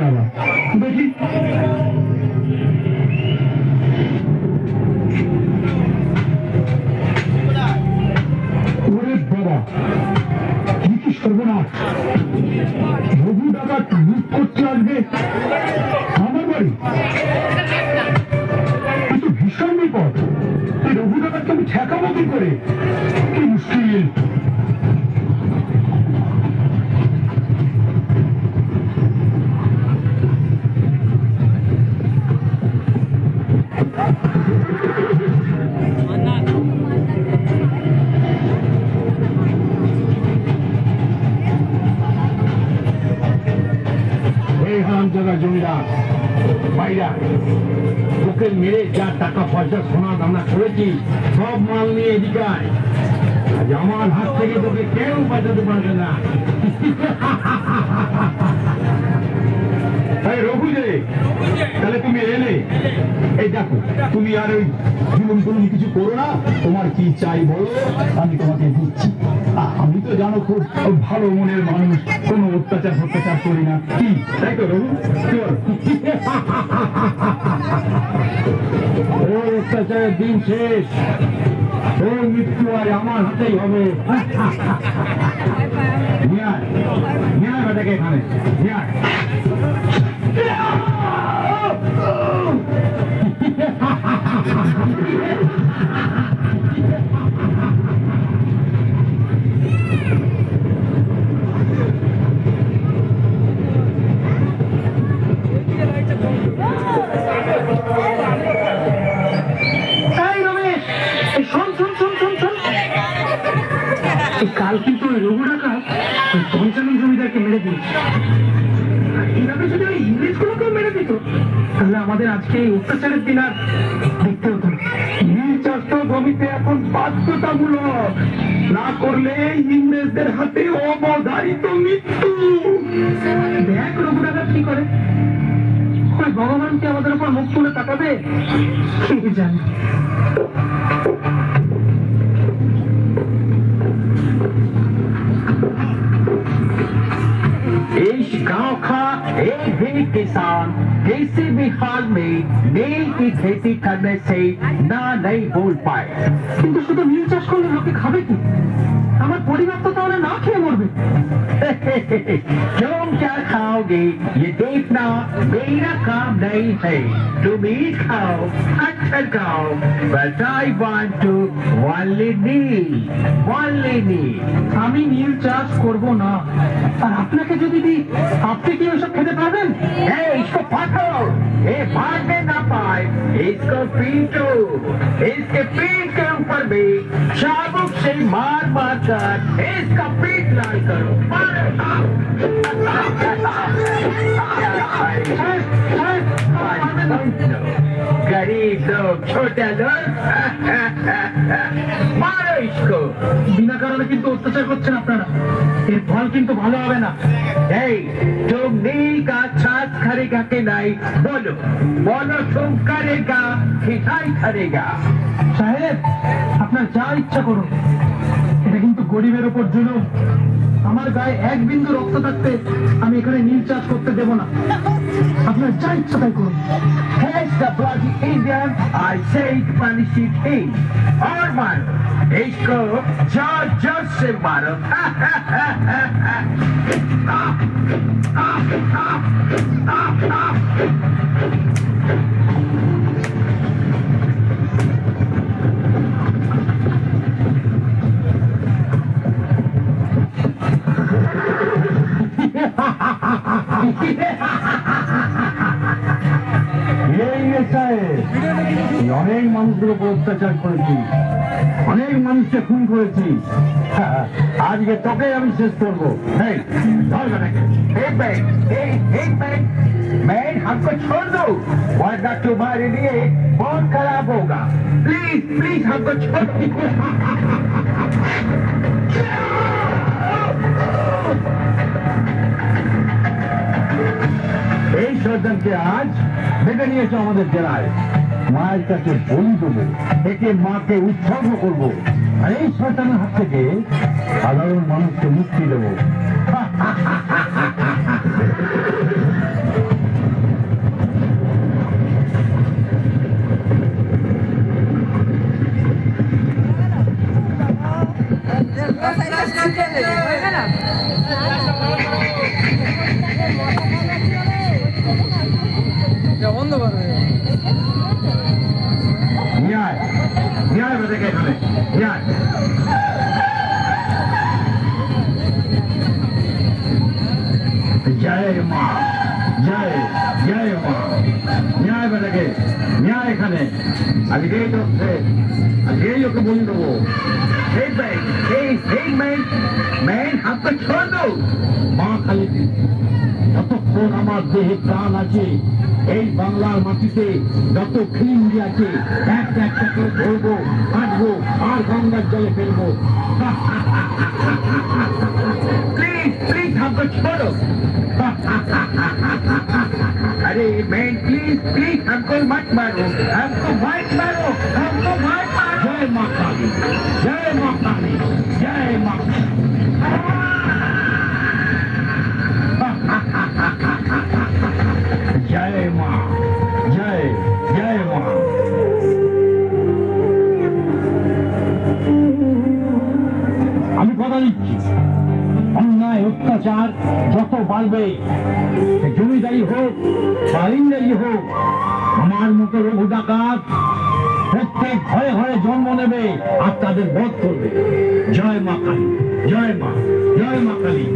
বাবা, দেখি ওরে বাবা, কি সর্বনাশ! রঘু ডাকাত লুট করতে আসবে আমার বাড়ি। কিন্তু ভীষণ বিপদ, এই রঘু ডাকাতকে আমি ঠেকাবো কি করে? কি মুশকিল! জমিদার ভাইরা, তোকে মেরে যা টাকা পয়সা সোনা দানা করেছি সব মাল নিয়ে এদিকে আয়। আজ আমার হাত থেকে তোকে কেউ বাঁচাতে পারবে না। রঘু যে, তাহলে তুমি এলে। এই দেখো, তুমি আর ওই জীবন তুমি কিছু করো না। তোমার কি চাই বলো, আমি তোমাকে দিচ্ছি। আমি তো জানো খুব ভালো মনের মানুষ, কোনো অত্যাচার ফত্যাচার করি না। কি তাই তো রঘু? ওর অত্যাচারের দিন শেষ, ওর মৃত্যু আর আমার হাতেই হবে। বেটাকে এখানে কাল কিন্তু ওই রঘু ডাকাত ওই পঞ্চানন জমিদারকে মেরে দিয়েছে। এইভাবে যদি ওই ইংরেজগুলোকেও মেরে দিত, তাহলে আমাদের আজকে এই অত্যাচারের দিন আর দেখতে হতো না। নীল চাষ তো জমিতে এখন বাধ্যতামূলক, না করলে ইংরেজদের হাতে অবধারিত মৃত্যু। দেখ রঘু ডাকাত কি করে। ওই ভগবান কি আমাদের উপর মুখ তুলে তাকাবে? কে জানে। इस गांव का एक भी किसान किसी भी हाल में नील की खेती करने से ना नहीं बोल पाए। কিন্তু শুধু নীল চাষ করলে লোকে খাবে কি? আমার পরিবার তো তাহলে না খেয়ে মরবে। तुम क्या खाओगे ये देखना मेरा काम नहीं है। तुम ही खाओ, अच्छा खाओ, but I want to only nil, only नील। আমি নীল চাষ করব না। আর আপনাকে যদি দিই, আপনি কি ওসব খেতে পারবেন? इसको पकड़ो, ये भागने ना पाए, इसको पीटो, इसके पीठ के ऊपर भी चाबुक से मार मार कर इसका पीठ लाल करो। गरीब लोग, छोटे लोग, मारो इसको। বিনা কারণে কিন্তু অত্যাচার করছেন আপনারা, এর ফল কিন্তু ভালো হবে না। तुम नील का छाछ करेगा कि नहीं? बोलो बोलो, तुम करेगा कि नहीं करेगा? সাহেব, আপনার যা ইচ্ছা করুন, এটা কিন্তু গরিবের উপর জুলুম। আমার গায়ে এক বিন্দু রক্ত থাকতে আমি এখানে নীল চাষ করতে দেব না। আপনার যা ইচ্ছা তাই করুন। Catch the bloody Indian, I say punish it him. और मारो इसको, जोर जोर से मारो। অনেক মানুষের উপর অত্যাচার করেছি, অনেক মানুষকে খুন করেছি। আজকে তোকে আমি শেষ করবো। हमको छोड़ दो, वरना तुम्हारे लिए बहुत खराब होगा। प्लीज प्लीज हमको छोड़ दो। এই শয়তানকে আজ ডেকে নিয়েছো আমাদের জেলায়, মায়ের কাছে বলি দেবো, একে মাকে উৎসর্গ করবো, আর এই শয়তানের হাত থেকে সাধারণ মানুষকে মুক্তি দেবো। ন্যায় ন্যায় বেঁধে এখানে ন্যায় জয় মা জয় জয় মা ন্যায় বেটাকে ন্যায় এখানে আজকেই তো আজকেই ওকে বলে দেবো হাতটা ছোড় দাও মা খালি যতক্ষণ আমার দেহে প্রাণ আছে এই বাংলার মাটিতে যত খিলিঙ্গি আছে একটা একটা করে ধরবো কাটবো আর গঙ্গার জলে ফেলবো প্লিজ প্লিজ হাতটা ছোড়ো अरे मैं प्लीज प्लीज हमको मत मारो हमको मत मारो हमको मत मारो जय माँ काली जय माँ काली जय माँ जय माँ जय जय माँ আমি কথা দিচ্ছি অন্যায় অত্যাচার যত বাড়বে জমিদারি হোক বারিন্দারি হোক আমার মতো রঘু ডাকাত প্রত্যেক ঘরে ঘরে জন্ম নেবে আর তাদের বধ করবে জয় মা কালী জয় মা কালী